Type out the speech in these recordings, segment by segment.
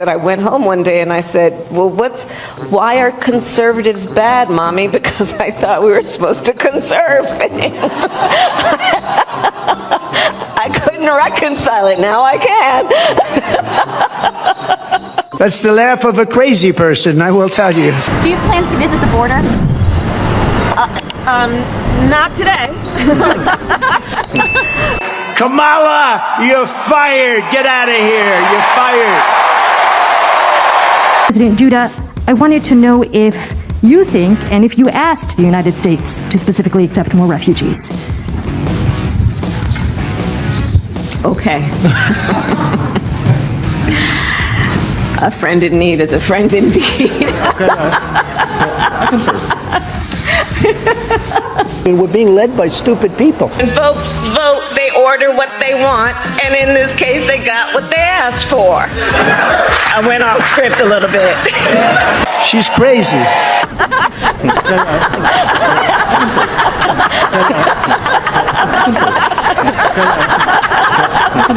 I went home one day and I said, well, why are conservatives bad, Mommy? Because I thought we were supposed to conserve things. I couldn't reconcile it. Now I can. That's the laugh of a crazy person, I will tell you. Do you have plans to visit the border? Not today. Kamala, you're fired. Get out of here. You're fired. President Duda, I wanted to know if you think, and if you asked the United States to specifically accept more refugees. Okay. A friend in need is a friend indeed. I can first. We're being led by stupid people. When folks vote, they order what they want, and in this case, they got what they asked for. I went off script a little bit. She's crazy.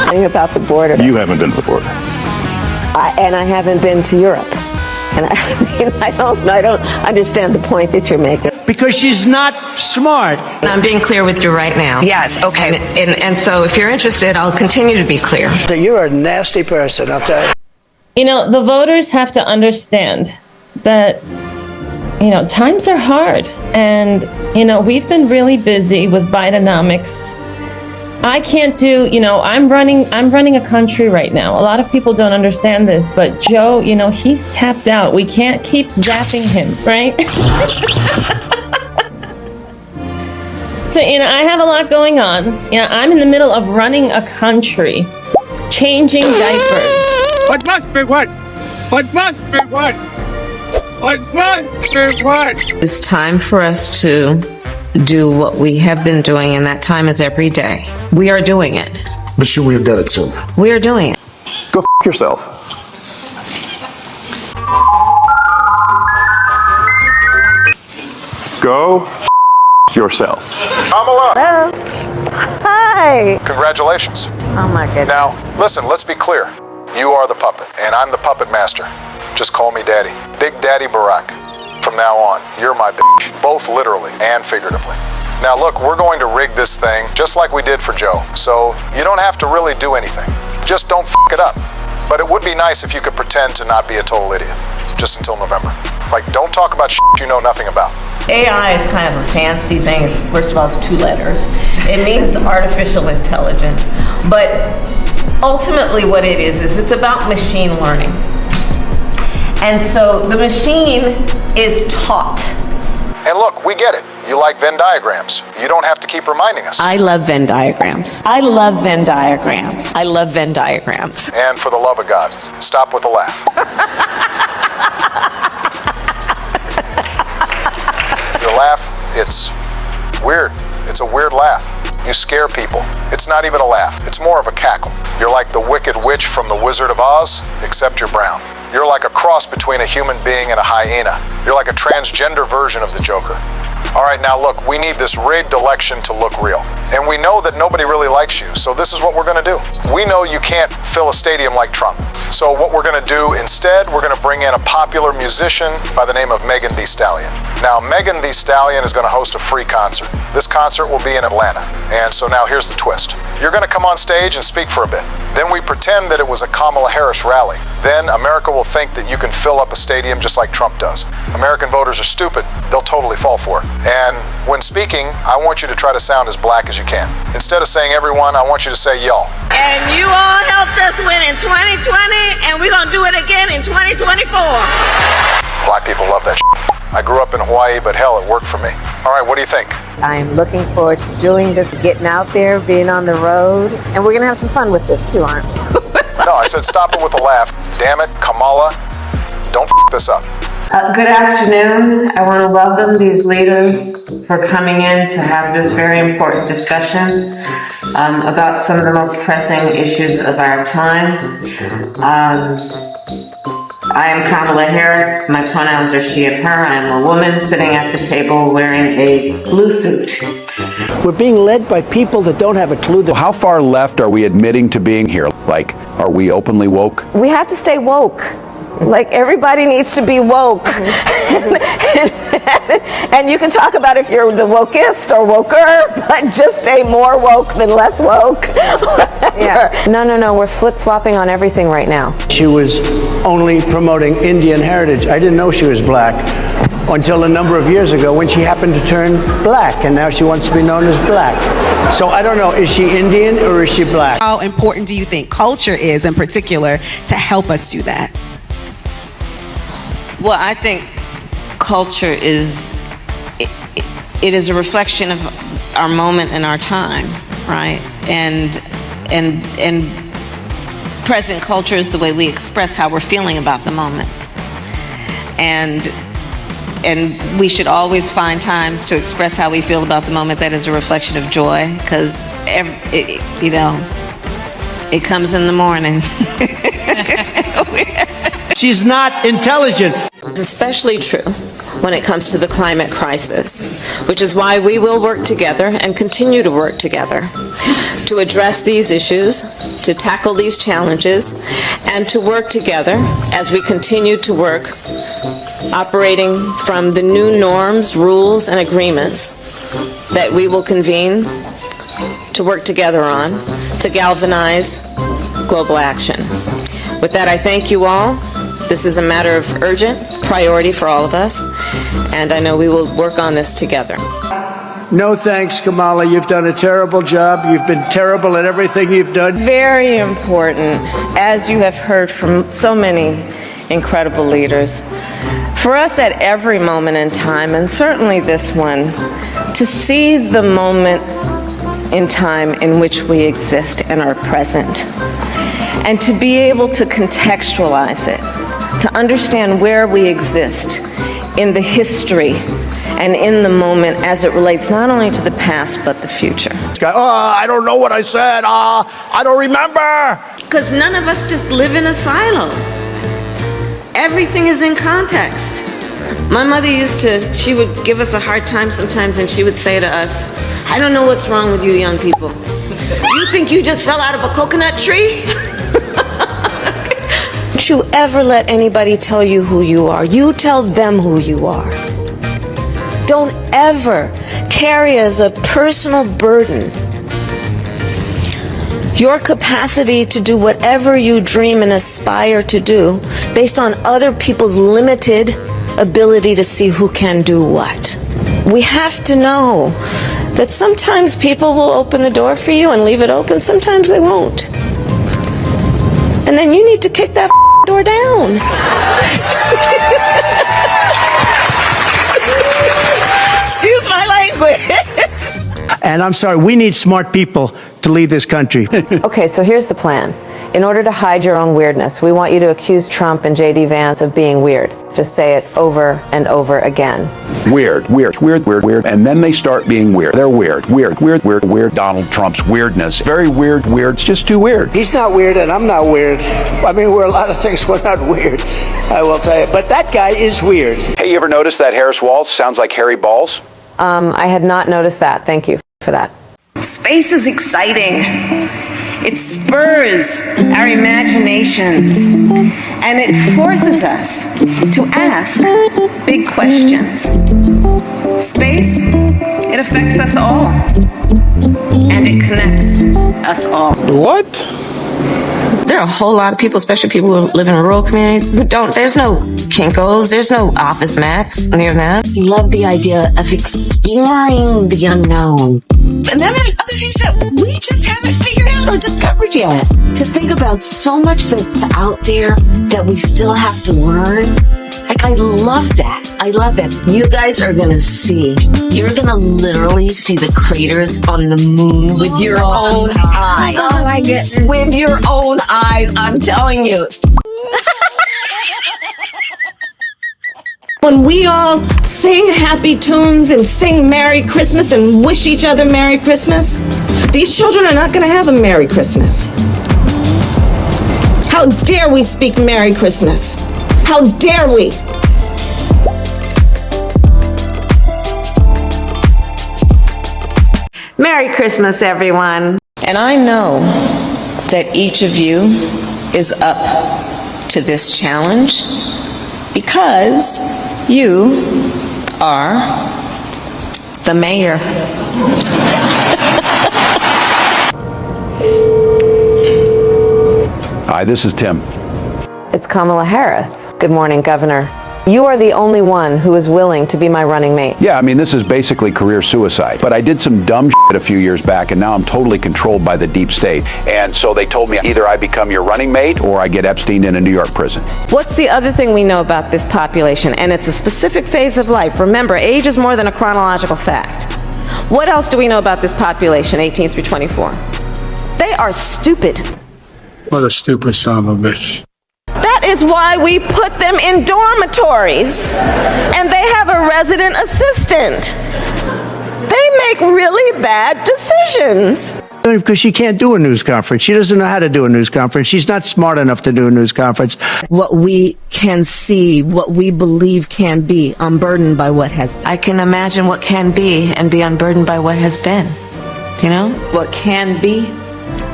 Thing about the border. You haven't been to the border. And I haven't been to Europe. And I don't understand the point that you're making. Because she's not smart. I'm being clear with you right now. Yes, okay. And so if you're interested, I'll continue to be clear. You're a nasty person, I'll tell you. You know, the voters have to understand that, you know, times are hard. And, you know, we've been really busy with Bidenomics. I can't do, you know, I'm running a country right now. A lot of people don't understand this, but Joe, you know, he's tapped out. We can't keep zapping him, right? So, you know, I have a lot going on. You know, I'm in the middle of running a country, changing diapers. What must be what? What must be what? What must be what? It's time for us to do what we have been doing, and that time is every day. We are doing it. But should we have done it sooner? We are doing it. Go f*** yourself. Go f*** yourself. Kamala! Hello. Hi. Congratulations. Oh my goodness. Now, listen, let's be clear. You are the puppet, and I'm the puppet master. Just call me Daddy. Big Daddy Barack. From now on, you're my bitch, both literally and figuratively. Now look, we're going to rig this thing just like we did for Joe, so you don't have to really do anything. Just don't f*** it up. But it would be nice if you could pretend to not be a total idiot, just until November. Like, don't talk about shit you know nothing about. AI is kind of a fancy thing. It's, first of all, it's 2 letters. It means artificial intelligence. But ultimately what it is it's about machine learning. And so the machine is taught. And look, we get it. You like Venn diagrams. You don't have to keep reminding us. I love Venn diagrams. I love Venn diagrams. I love Venn diagrams. And for the love of God, stop with the laugh. Your laugh, it's weird. It's a weird laugh. You scare people. It's not even a laugh. It's more of a cackle. You're like the Wicked Witch from The Wizard of Oz, except you're brown. You're like a cross between a human being and a hyena. You're like a transgender version of the Joker. All right, now look, we need this rigged election to look real. And we know that nobody really likes you, so this is what we're gonna do. We know you can't fill a stadium like Trump. So what we're gonna do instead, we're gonna bring in a popular musician by the name of Megan Thee Stallion. Now, Megan Thee Stallion is gonna host a free concert. This concert will be in Atlanta. And so now here's the twist. You're gonna come on stage and speak for a bit. Then we pretend that it was a Kamala Harris rally. Then America will think that you can fill up a stadium just like Trump does. American voters are stupid. They'll totally fall for it. And when speaking, I want you to try to sound as black as you can. Instead of saying everyone, I want you to say y'all. And you all helped us win in 2020, and we're going to do it again in 2024. Black people love that shit. I grew up in Hawaii, but hell, it worked for me. All right, what do you think? I'm looking forward to doing this, getting out there, being on the road, and we're going to have some fun with this too, aren't we? No, I said stop it with a laugh. Damn it, Kamala, don't f*** this up. Good afternoon. I want to welcome these leaders for coming in to have this very important discussion about some of the most pressing issues of our time. I am Kamala Harris. My pronouns are she and her. I am a woman sitting at the table wearing a blue suit. We're being led by people that don't have a clue. How far left are we admitting to being here? Like, are we openly woke? We have to stay woke. Like, everybody needs to be woke. And you can talk about if you're the wokest or woker, but just stay more woke than less woke. Yeah. No, we're flip-flopping on everything right now. She was only promoting Indian heritage. I didn't know she was black until a number of years ago when she happened to turn black, and now she wants to be known as black. So I don't know, is she Indian or is she black? How important do you think culture is in particular to help us do that? Well, I think culture is, it is a reflection of our moment and our time, right? And present culture is the way we express how we're feeling about the moment. And we should always find times to express how we feel about the moment that is a reflection of joy, because it comes in the morning. She's not intelligent. It's especially true when it comes to the climate crisis, which is why we will work together and continue to work together to address these issues, to tackle these challenges, and to work together as we continue to work operating from the new norms, rules, and agreements that we will convene to work together on to galvanize global action. With that, I thank you all. This is a matter of urgent priority for all of us, and I know we will work on this together. No thanks, Kamala. You've done a terrible job. You've been terrible at everything you've done. Very important, as you have heard from so many incredible leaders, for us at every moment in time, and certainly this one, to see the moment in time in which we exist and are present, and to be able to contextualize it, to understand where we exist in the history and in the moment as it relates not only to the past but the future. I don't know what I said. I don't remember. Because none of us just live in a silo. Everything is in context. My mother she would give us a hard time sometimes, and she would say to us, I don't know what's wrong with you young people. You think you just fell out of a coconut tree? Don't you ever let anybody tell you who you are. You tell them who you are. Don't ever carry as a personal burden your capacity to do whatever you dream and aspire to do based on other people's limited ability to see who can do what. We have to know that sometimes people will open the door for you and leave it open, sometimes they won't. And then you need to kick that door down. Excuse my language. And I'm sorry, we need smart people to lead this country. Okay, so here's the plan. In order to hide your own weirdness, we want you to accuse Trump and J.D. Vance of being weird. Just say it over and over again. Weird. And then they start being weird. They're weird. Donald Trump's weirdness. Very weird. It's just too weird. He's not weird and I'm not weird. I mean, we're a lot of things, we're not weird, I will tell you. But that guy is weird. Hey, you ever notice that Harris Waltz sounds like Harry Balls? I had not noticed that. Thank you for that. Space is exciting. It spurs our imaginations, and it forces us to ask big questions. Space, it affects us all, and it connects us all. What? There are a whole lot of people, especially people who live in rural communities, who there's no Kinko's, there's no Office Max near them. I love the idea of exploring the unknown. And then there's other things that we just haven't figured out or discovered yet. To think about so much that's out there that we still have to learn. Like, I love that. I love that. You guys are going to see. You're going to literally see the craters on the moon with your own eyes. Oh, I get it. With your own eyes, I'm telling you. When we all sing happy tunes and sing Merry Christmas and wish each other Merry Christmas, these children are not going to have a Merry Christmas. How dare we speak Merry Christmas? How dare we? Merry Christmas, everyone. And I know that each of you is up to this challenge because you are the mayor. Hi, this is Tim. It's Kamala Harris. Good morning, Governor. You are the only one who is willing to be my running mate. Yeah, I mean, this is basically career suicide. But I did some dumb shit a few years back, and now I'm totally controlled by the deep state. And so they told me either I become your running mate or I get Epstein in a New York prison. What's the other thing we know about this population? And it's a specific phase of life. Remember, age is more than a chronological fact. What else do we know about this population, 18 through 24? They are stupid. What a stupid son of a bitch. That is why we put them in dormitories, and they have a resident assistant. They make really bad decisions. Because she can't do a news conference. She doesn't know how to do a news conference. She's not smart enough to do a news conference. What we can see, what we believe can be, unburdened by what has been. I can imagine what can be and be unburdened by what has been. You know? What can be,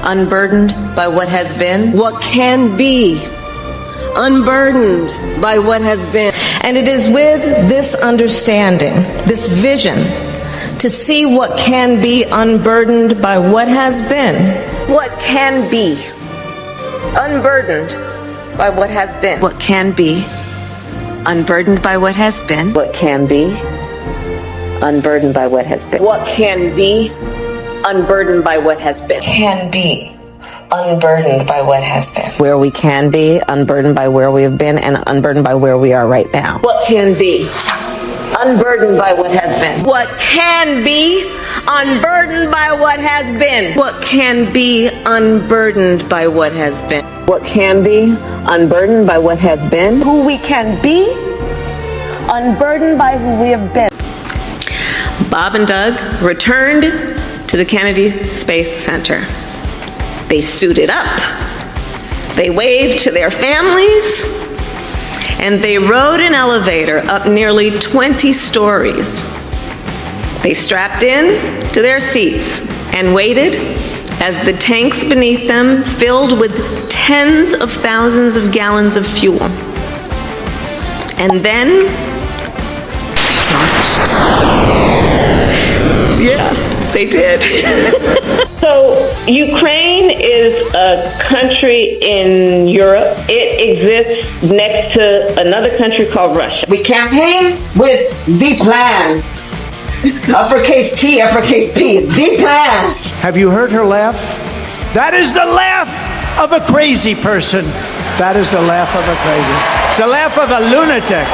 unburdened by what has been. What can be, unburdened by what has been. And it is with this understanding, this vision, to see what can be unburdened by what has been. What can be, unburdened by what has been. What can be unburdened by what has been. What can be, unburdened by what has been. What can be, unburdened by what has been. Can be unburdened by what has been. Where we can be, unburdened by where we have been, and unburdened by where we are right now. What can be unburdened by what has been. What can be unburdened by what has been. What can be unburdened by what has been. What can be unburdened by what has been. Who we can be unburdened by who we have been. Bob and Doug returned to the Kennedy Space Center. They suited up. They waved to their families. And they rode an elevator up nearly 20 stories. They strapped in to their seats and waited as the tanks beneath them filled with tens of thousands of gallons of fuel. And then launched. Yeah, they did. So Ukraine is a country in Europe. It exists next to another country called Russia. We campaign with the plan. Uppercase T, uppercase P, the plan. Have you heard her laugh? That is the laugh of a crazy person. That is the laugh of a crazy. It's the laugh of a lunatic.